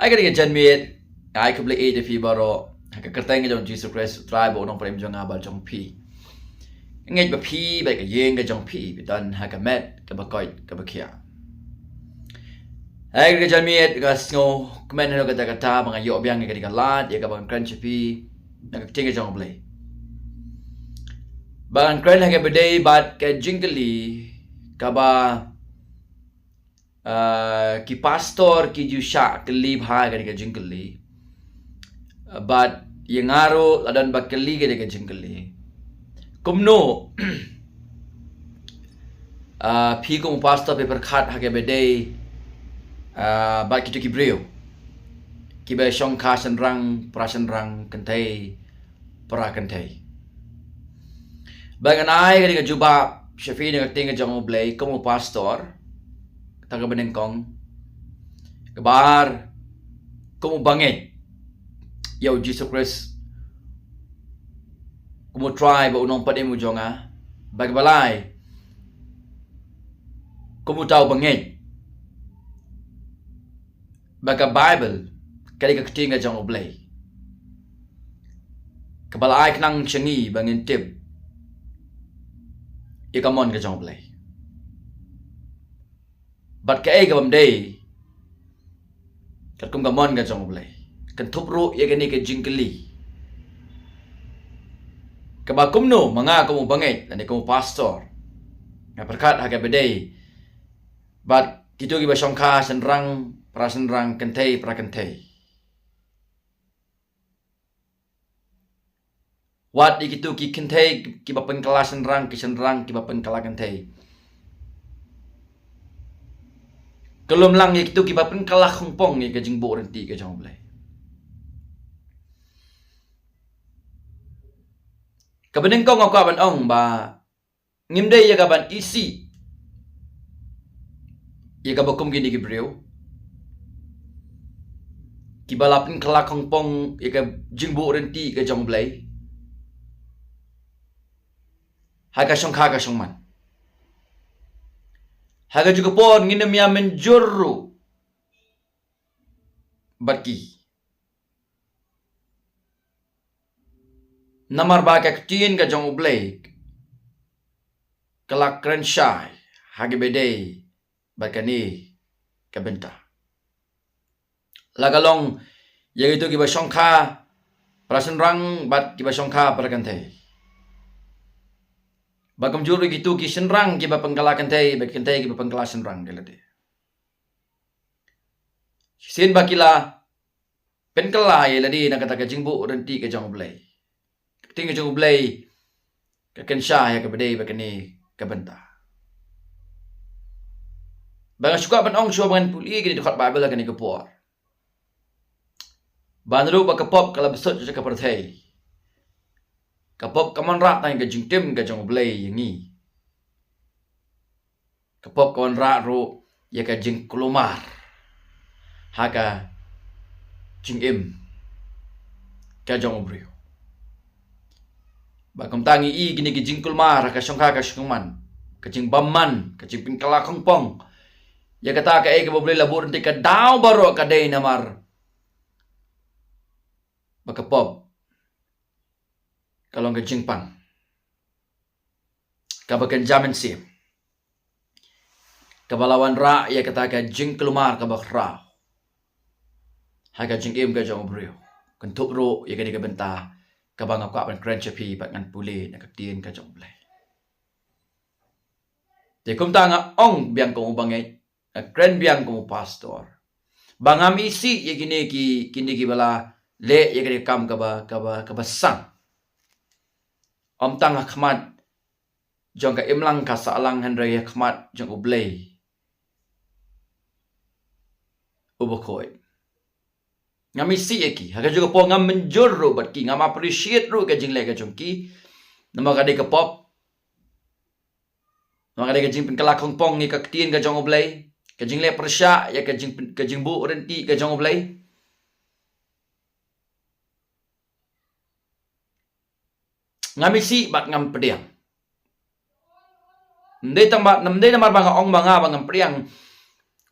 ai ka jan mit ai ka ble e de fi baro ka kerteng jong Jesus Christ try bo nong prem jong abal jong pi ngai ba pi ba ka yeng ka jong pi dan ha ka met ka ba koi ka ba kia ai ka jan mit ka sngo kmen no ka ta mga yo byang ka di ka lat ya ka bang crunch pi na ka ting jong ble bang kren ha ka bede bat ka jingli ka ba ki pastor ki jusha kli bha ka jingli but yang aro ladan bakali ka jingli kumno pi kong pastor paper khat ha ka bede bat ki ki breu ki ba shong kha san rang prasan rang kantai pra kantai baganai ka juba shafi ne ka tinga jong blay kong pastor taga benengkong kabar kumu bangit yaw Jesus Christ kumu try ba unong pade mo jonga bagbalay kumu taw bangit baga Bible kali ka tinga jong oblay kabalay knang changi bangin tip ikamon ka jong oblay but ka ay kabam day kat kum gamon ka jong oblay kan thupro ya gani ka jingkali kaba kumno mga kumu bangay ani kumu pastor nga perkat ha ka beday but kito gi ba songkha senrang prasenrang kentay prakentay wat ikitu ki kentay ki ba pengkelas senrang ki senrang ki ba pengkala kentay kelum lang ikitu ki ba pengkala khongpong ni ka jingbo renti ka jong blay kabening kong ako ban ong ba ngimday ya kaban isi ya kabakum gini ki breu ki balapin kelak khongpong ya ka jingbo renti ka jong blay haga songkha ka songman haga juga pon nginem ya menjuru barki namar ba ka tin ka jong oblay kelak krenshai haga bedey bakani ka benta lagalong yang itu kiba songkha prasenrang bat kiba songkha prakantay bagam juru gitu ki senrang kiba pengkala kantay bakantay kiba pengkala senrang galade sin bakila penkala ya ladi nakata ka jingbu renti ka jong oblay ting ka jong oblay ka kensha ya ka bedey bakani ka benta bang suka ban ong syo ban puli gini dekat Bible kani ka puar banru ba ka pop kala besot sa ka perthai ka pop kaman rat tai ka jingtim ka jong oblay yangi ka pop kaman rat ro ya ka jing kulumar haka jingim ka jong oblay bagam tangi i gini ki jing kulumar ka songkha ka songman ka jing bamman ka jing pingkala khongpong ya kata ka ay ka boleh labur nanti ka daw baro ka day namar bakapop kalau ka jingpang ka bakan jamin sim ka balawan ra ya kata ka jing kelumar ka bakra haga jing im ka jong brio kan tupro ya ka di ka benta ka bang ka ban crunch pi bat ngan puli na ka tien ka jong blay de kum tanga ong biang ko bangay kren biang ko pastor bangam isi ye gini ki kini ki bala le ye gani kam ka ba sang om tang khmat jong ka imlang ka salang handre ye khmat jong oblay ubokoi ngam isi ye ki haga juga po ngam menjur ro bat ki ngam appreciate ro ka jing le ka jong ki nama ka de ka pop nama ka de ka jing pin kala khongpong ni ka tien ka jong oblay ka jing le persya ya ka jing bu renti ka jong oblay ngam isi bat ngam pediang ndai tambat namdai namar banga ong banga bangam pediang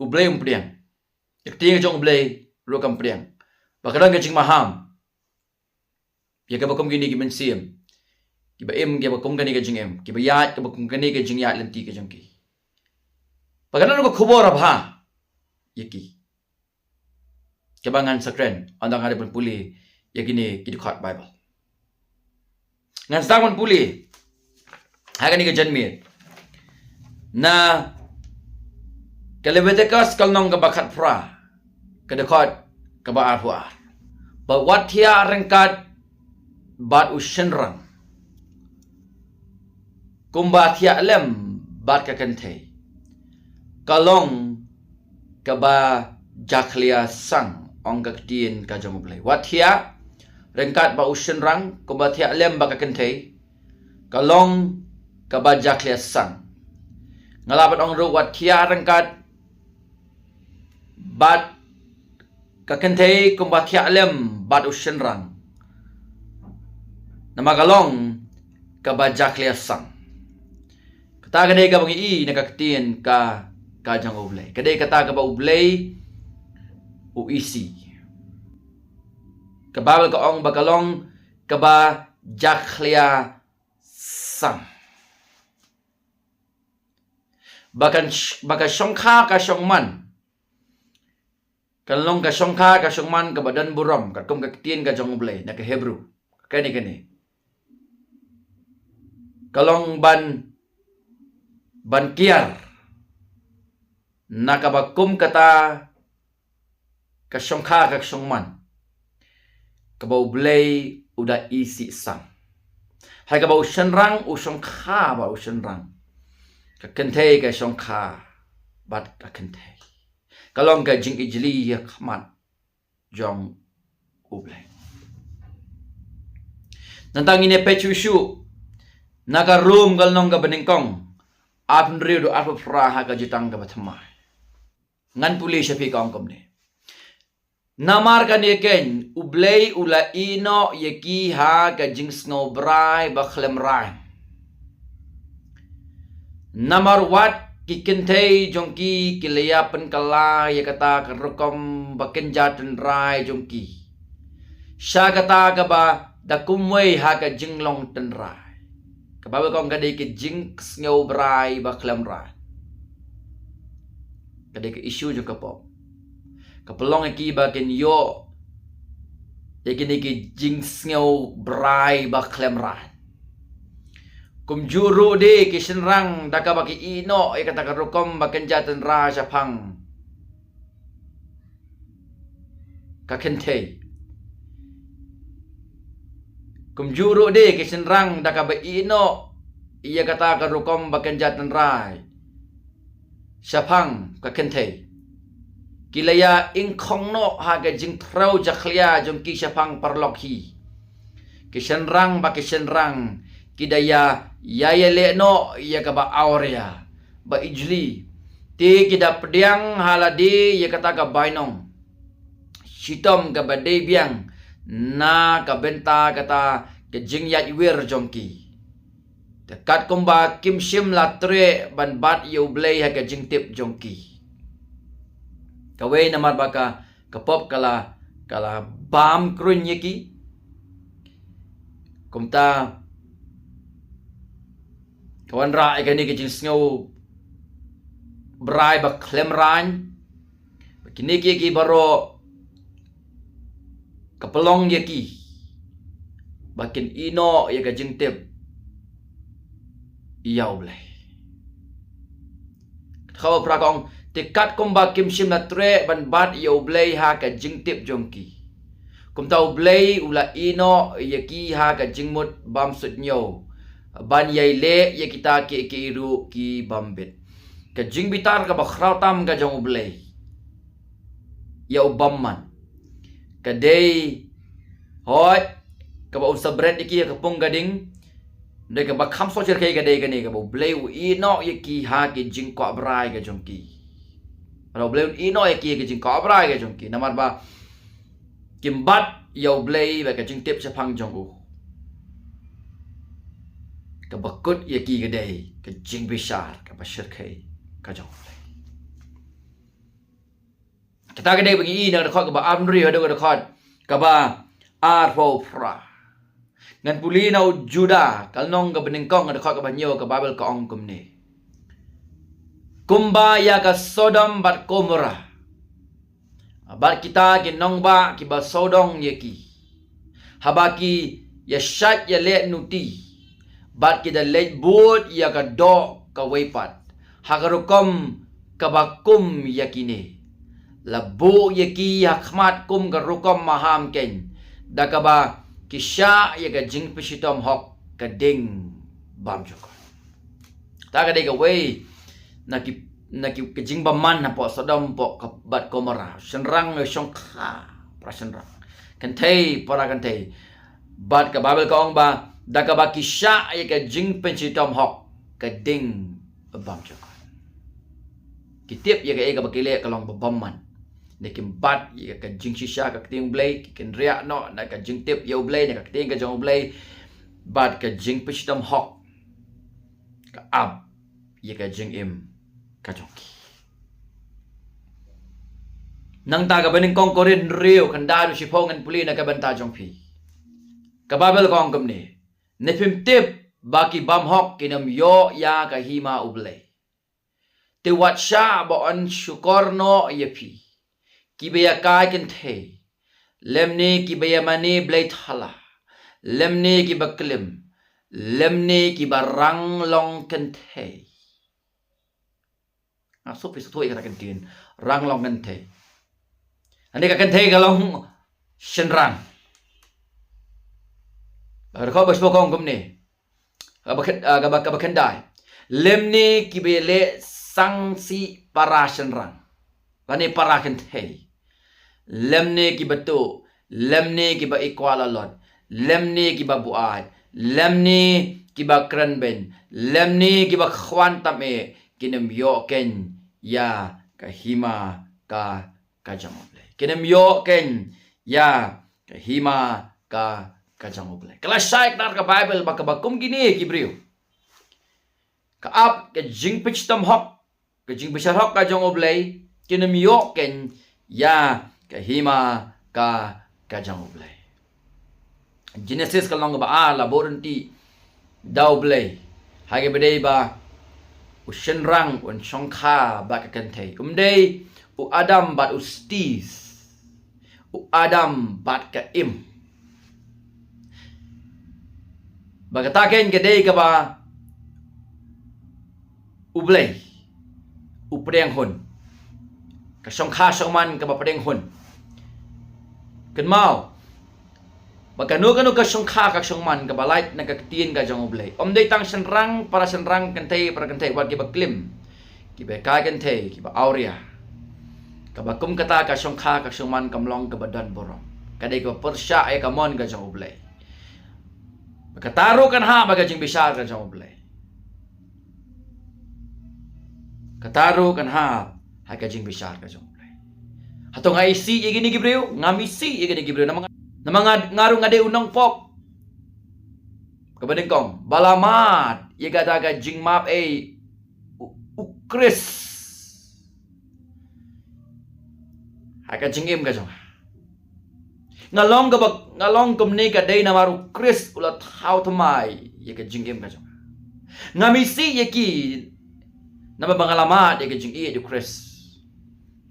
oblay pediang ka tien ka jong oblay rukam priang. Bakadang kajing maham. Ya ka bakum gini ki mensiam. Ki ba em ki bakum gani kajing em. Ki ba yat ka bakum gani kajing yat lenti kajing ki. Bakadang ko khubor abha. Yaki. Kebangan sakren andang ada puli yakini ki khot Bible. Ngan staman puli. Hagani ka janmir. Na Leviticus kalnong ka bakat pra. Kadakot ka ba arhuar. But what here rengkat bat ushenrang. Kumbat ya lem bat ka kente. Kalong ka ba jaklia sang ong kaktiin ka jamublay. What here rengkat ba ushenrang kumbat ya lem ba ka kente. Kalong ka ba jaklia sang. Ngalabat ong ru wat here rengkat bat kakentay kumbat lem bat ushenrang namagalong kabajak liasang kata kadai ka bangi nakaktiin ka kajang ublay kadai kata ka ba ublay uisi kababal ka ong bagalong kaba jaklia sang baka syongkha ka syongman kalong ka syongkha ka syongman ka badan buram ka kum ka tien ka jong ublay na ka Hebrew kani kalong ban kiar na ka bakum kata ka syongkha ka syongman ka ba ublay uda isi sang hay ka ba ushenrang usyongkha ba ushenrang ka kentay ka syongkha bat ka kentay kalong ka jing ijli ya khamat jong ublay nantang ine pechu naka room galnong ka beningkong apn rido apu praha ka jitang ka bathamai ngan puli siya pi kong komne namar ka niken ublay ula ino yeki ha ka jing snobrai bakhlem rai namar wat kikentay jongki kilaya penkala ya kata kerukom bakenja tenrai jongki sya kata kaba dakumway ha ka jinglong tenrai kababa kong kadai ke jing sngow brai baklam rai kadai ke isu jo kapop kapelong ki ba ken yo yakini ke jing sngow brai baklam rai kumjuru de kishenrang daka baki ino ay kata karukom bakenjatan raja pang kakente kumjuru de kishenrang daka ba ino iya kata karukom bakenjatan rai syapang kakente kilaya ingkong no haga jing trau jaklia jongki syapang parlokhi kishenrang ba kishenrang kidaya yaya lekno ya ka ba aurea ba ijli ti kida pediang haladi ya kata ka bainong sitom ka ba de biang na ka benta kata ke jing ya iwir jongki dekat komba kim shim latre ban bat yu blay ha ka jing tip jongki kawe namar baka kapop kala bam krun yeki kumta kawan rai kani ke jing sngow brai ba klem ran kini ki baro kapelong yeki bakin ino ya ka jing tip iyaw blay khaw prakong tikat kumba kim shim na tre ban bat iyaw blay ha ka jing tip jongki kum taw blay ula ino yeki ha ka jing mut bam sut nyo ban yai le ya kita ke iru ki bambit ka jing bitar ka bakhraw tam ka jong ublay ya ubamman ka day hoy ka ba usa bread iki ka pung gading de ka ba kham so cher kai ka day ka ni ka ba ublay u ino ya ki ha ki jing ko abrai ka jong ki ro ublay ino ya ki jing ko abrai ka jong ki namar ba kimbat ya ublay ba ka jing tip sa phang jong u ka bakut yaki gadai ka jing bishar ka bashir kai ka jong kata kadai bagi nang dekat ke ba amri ada dekat ke ba arfopra ngan puli nau juda kalnong ke benengkong dekat ke banyo ke babel ke ong kumni kumba ya ka Sodom bat Gomora bat kita ki nong ba ki ba Sodom ye ki habaki ya syat ya le nuti bat ki da le bud ya ka do ka wepat hagarukom ka bakum yakini labu yaki hakmat kum ka rukom maham ken da ka ba kisya ya ka jing pisitom hok ka ding bam joko ta ka de ka we na ki jing baman na po Sodom po ka bat Gomora senrang le songkha prasenrang kentei para kentei bat ka babel ka ong ba da ka ba kisya ya ka jing pisitom hok ka ding bam joko kitip ya ka bakile kalong babaman nekim bat ya ka jing shisha ka ting blay kin ria no na ka jing tip yo blay na ka ting ka jong blay bat ka jing pistam hok ka ab ya ka jing im ka jong ki nang ta ka baning kong korin rio kan da si pongan puli na ka banta jong pi ka babel kong kumni nepim tip baki bam hok kinam yo ya ka hima ublay te watsha bo an shukorno yepi kibaya kai ken the lemne kibaya mani blai thala lemne ki baklim lemne ki barang long ken the so pi so kata ken tin rang long ken the ane ka ken the ka long shenrang bar ko bas bokong kumne ka bakan dai lemne kibele sangsi para shenrang bani para ken the lemne ki batu lemne ki ba ikwala lot lemne ki ba buai lemne ki ba kranben lemne ki ba khwan tame kinem yo ken ya ka hima ka jamoble kinem yo ken ya ka hima ka jamoble kala shaik dar ka bible ba ka bakum gini ki brio ka ap ka jing pichtam hok ka jing bishar hok ka jamoble kinem yo ken ya ka hima ka jamoble Genesis kalong ba laboranti daw blay hage bedai ba ushenrang un shongkha ba ka kentei umdei u Adam bat ustis u Adam bat ka im bagataken gedei ka ba ublay upreng hun ka shongkha shongman ka ba preng hun kan mau Bagano ka shongkha ka shongman ka balait na kaktiin ka jang oblay. Omday tang senrang para senrang kentay para kentay wag kiba klim. Kiba ka kentay kiba aurea. Kaba kum kata ka shongkha ka shongman kamlong ka badan borong. Kadai ka persya ay kamon ka jang oblay. Makataro kan ha baga jing bisar ka jang oblay. Kataro kan ha ka jing bisar ka jang oblay. Hatong nga isi igini gibreo ngamisi igini gibreo na mga ngaro nga de unang pop kabading kong balamat yaga daga jing map ukris haka jingim ka jong ngalong kumni ka day na maru kris ulat how to mai yaga jingim ka jong ngamisi yaki na mabangalamat yaga jing di kris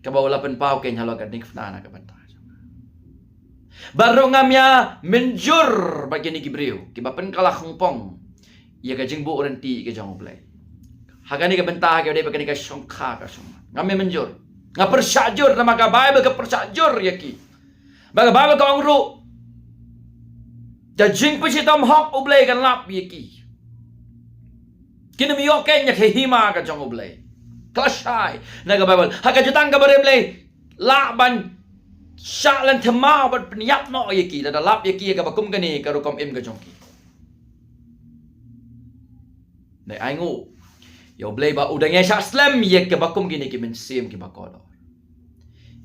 kabawalapan pao ken halo ka ding fnana ka banta Baru ngamya menjur bagi ni gibreu kibapen kalah kungpong ya gajing bu orenti ke jang oblay hagani ka bentah ka de bagi ka shongkha ka song ngamya menjur ngapersajur nama ka bible ka persajur yaki baga bible ka ongru jajing pisitom hok oblay kan lap yaki kinemi yoken ya hima ka jang oblay klasai naga bible hagajutang ka baremlay laban Syalan temau bat peniap no yaki da lap yaki ka bakum gani ka rukom im ka jongki. Dai aingu. Yo blay ba udang ya slam ye ka bakum gini ki men sim ki bakodo.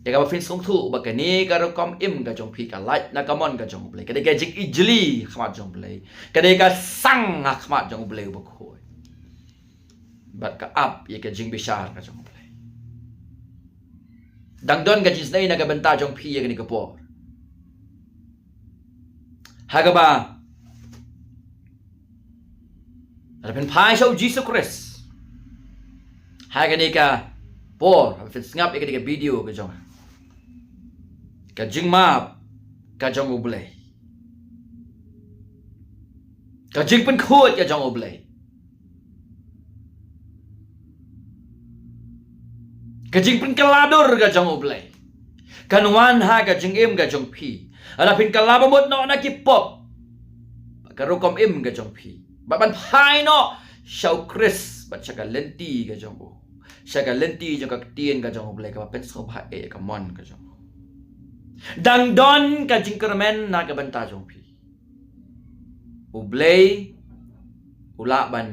Ya ka ba fin song thu ba gani ka rukom im ka jongpi ka light na kamon ka jong blay. Ka de ka jik ijli khmat jong blay. Ka de ka sang khmat jong blay ba khoi. Bat ka up ye ka jing bishar ka jong blay. dang don ka jis nei na ka banta jong phi ka ni ka por ha ka ba ada pen pai shau Jesus Christ ha ka ni ka por ha pen ngap ka ni ka video ka jong ka jing map ka jong ublay ka jing pen khot ka jong ublay ka jing pen kaladur ka jong ublay kan wan ha ka jing im ka jong phi ala pin kalaba mot no na ki pop ka rukom im ka jong phi ba ban phai no shau Chris ba chaka lenti ka jong bu chaka lenti jong ka tien ka jong ublay ka pen so pha e ka mon ka jong dang don ka jing kermen na ka banta jong phi ublay ula ban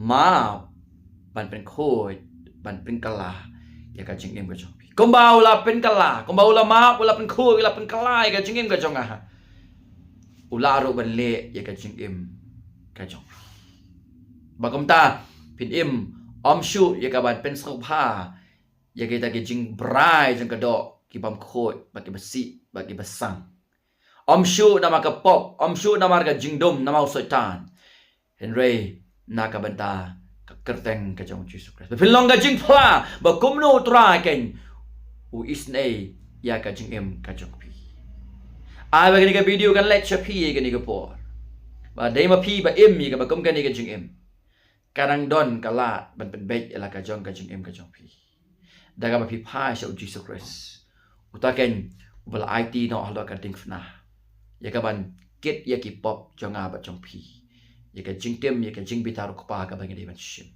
ma ban pen khoi ban pen kala ya ka jing im ka jong phi kumba ula pen kala kumba ula ma ula pen khoi ula pen kala ya ka jing im ka jong ha ula ro ban le ya ka jing im ka jong bagam ta pin im om shu ya ka ban pen so pha ya ka ta ke jing brai jong ka do ki bam khoi bagi besi bagi besang om shu nama ka pop om shu nama ka jingdom nama usaitan henry na ka banta ka kerteng ka jong Jesus Christ pilong ka jing phla ba kumno tra ken u isnei ya ka jing em ka jong pi ai ba ni ka video kan let chapi ka ni ka por ba dei ma pi ba em mi ka ba kum ka ni ka jing em karang don ka la ban pen bek la ka jong ka jing em ka jong pi da ka ba pi pa sha Jesus Christ utaken ubala IT no halo ka ding fna ya ka ban kit ya ki pop jonga ba jong pi ya ka jing tem ya ka jing bitar ko pa ka ba ngi ban shim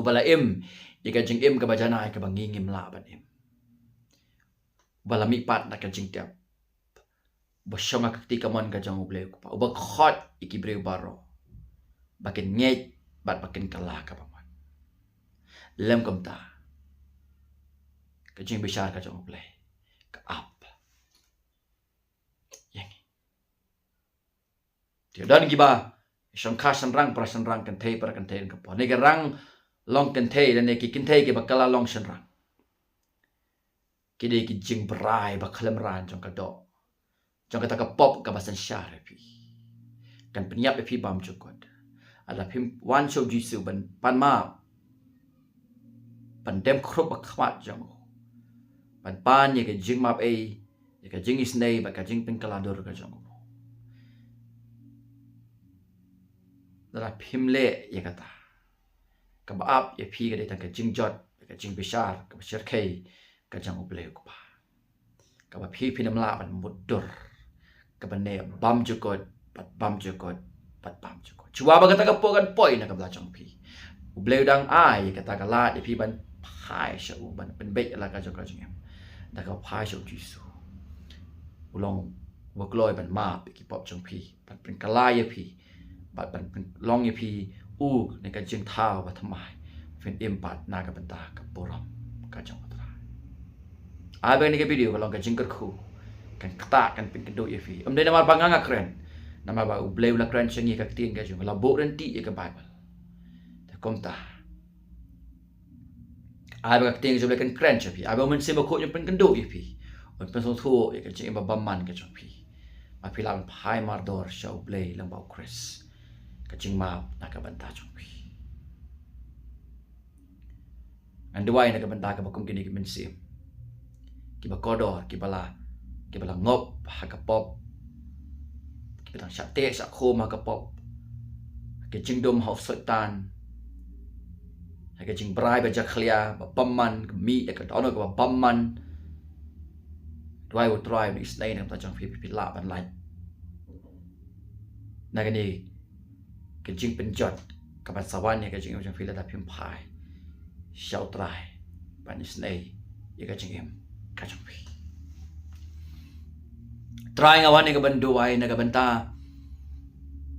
ubala em ya ka jing em ka ba jana ka ba ngingim la ban em ubala mi pat na ka jing tem ba shonga ka ti ka mon ka jong uble ko pa uba khot ikibre baro bakin nge bat bakin kala ka ba man lem kam ta ka jing bishar ka jong uble ka up yang dia dan giba shong kha san rang kan thei para kan thei ka po ne ga rang long kan thei dan ne ki kin thei ke bakala long san rang ki de ki jing brai ba khalam ran jong ka do jong ka ta ka pop ka basan share pi kan penyap pi bam chukot ala phim wan show jisu ban pan ma pan dem khrop ba khmat jong pan pan ye ka jing map e ye ka jing is nei ba ka jing pen kala dor ka jong dara phim le ye ka ta ka ba ap ye phi ka de ta ka jing jot ka jing bishar ka bishar khei ka jang uble ko ba ka ba phi phinam la ban mudur ka ban ne bam jukot pat bam jukot pat bam jukot chuwa ba ka ta ka po kan poi na ka bla jong phi uble dang ai ka ta ka la ye phi ban phai sha u ban pen be la ka jong ka jing da ka phai sha jisu ulong workload ban ma ki pop jong phi pat pen kala ye phi bat ban long ye phi u ne ka jing thao ba thamai fen impact na ka banta ka poram ka jong tra ai ba ni ka video ka long ka jing ka khu kan kata kan pin ka do ye phi de na mar banganga kren na ma ba u bleu la kren chengi ka tin ka jong la bo ren ti ye ka bible ta kom ta ai ba ka tin jong le kan kren che phi ai ba men se ba khu ye pin kan do ye phi on pen so thu ye ka jing ba bam man ka jong phi ma phi la phai mar dor show play lang ba Chris ka jing ma na ka banta jong phi anduai na ka banta ka ba kum kini ki men sim ki ba kodor ki bala ngop ha ka pop ki ba sha te sa kho ma ka pop ki jing dom hau sotan ha ka jing brai ba ja khlia ba pamman mi ka dono ka ba pamman dwai wo try ni snai na ta jong phi pi la ban lai na ka ni ka jing pen jot ka ba sawan ni ka jing jong phi la ta phim phai shau try ban ni snai ye ka jing em ka jong phi try ngawan ni ka ban duai na ka banta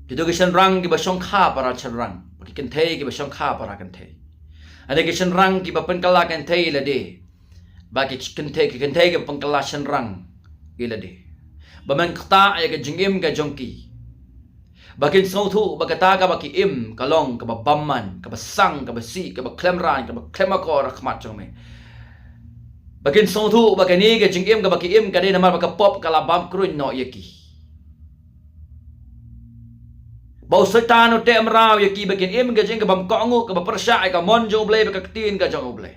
kido ki shan rang ki ba shong kha para chan rang ki kan thei ki ba shong kha para kan thei ade ki shan rang ki ba pen kala kan thei la de ba ki kan thei ki pen kala shan rang ila de ba man khta ya ka jingim ka jongki ba kin so thu ba ka ta ka ba ki im ka long ka ba bamman ka ba sang ka ba si ka ba klem ran ka ba klema ko rakhmat jong me Bakin song thu bakin ni ke jing im ka baki im ka de namar baka pop kala bam kruin no yaki. Bau setan te amrau yaki bakin im ka jing ka bam kongu ka persya ka monjo ble baka tin ka jong ble.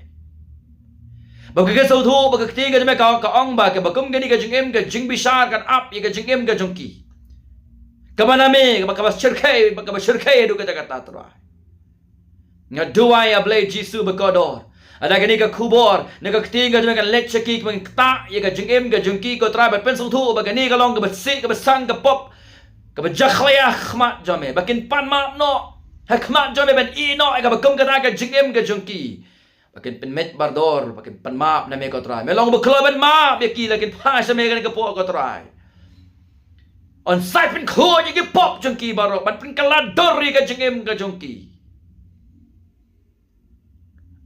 Baka ke so thu baka tin ka jme ka ong ba ka bakum ka ni ka jing im ka jing bisar kan up ye ka jing im ka jong ki. Kamaname ka baka shirkai du ka kata tra. Ngadua ya ble jisu bakodor. Ada kini ka kubor, naga ketingga jeme kan let cheki kan ta ye ka jengem ka jengki ko tra ba pen sung thu ba kini ka long ka besi ka besang ka pop ka bajakhlia khmat jame bakin pan ma no khmat jame ben i no ka bakum ka ta ka jengem ka jengki bakin pen met bardor bakin pan ma na me ko tra me long ba klo ben ma be ki lakin pa sa me ka po ko tra on side pen kho ye ki pop jengki baro ban pen kala dori ka jengem ka jengki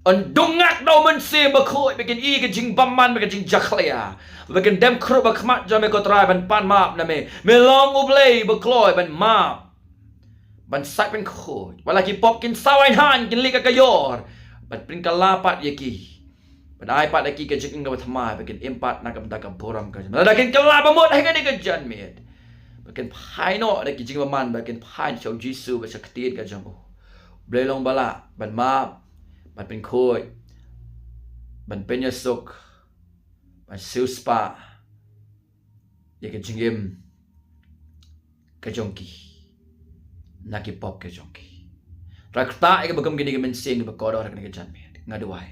on dongak do men se ba khoi be ken I ke jing bamman be ke jing jakhlia be ken dem khro ba khmat jame ko trai ban pan map na me long ublei ba kloi ban map ban sak ben khoi wala ki pop kin sawain han kin lika ka yor ban prin kala pat ye ki ban ai pat ki ke jing ga thma be ken impat na ka da ka boram ka la ken kala ba mot hai ka ni ka jan me be ken phai no da ki jing bamman be ken phai chau jisu ba saktin ka jang blei long bala ban map ban pen khoi ban pen yasuk ban siu spa ye ke jingim ke jongki naki pop ke jongki rakta ke bagam gini ke mensing ke kodor ke janme ngaduai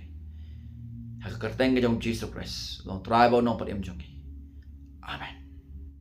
hak kerteng ke jong Jesus Christ long tribe no pat em jongki amen.